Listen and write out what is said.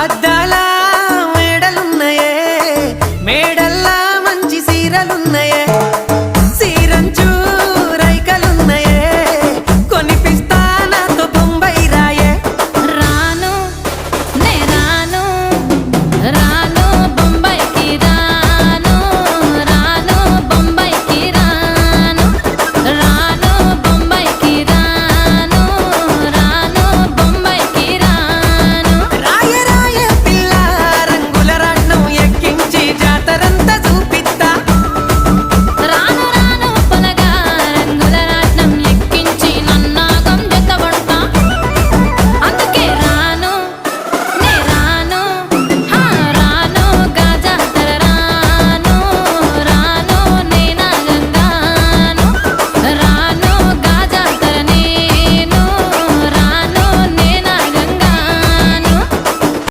అద్దాల మేడలున్నాయే, మేడల్లా మంచి సీరలున్నాయే, సీరంచు రైకలున్నాయే, కొనిపిస్తా నాతో బొంబాయి రాయే. రాను నే రాను రా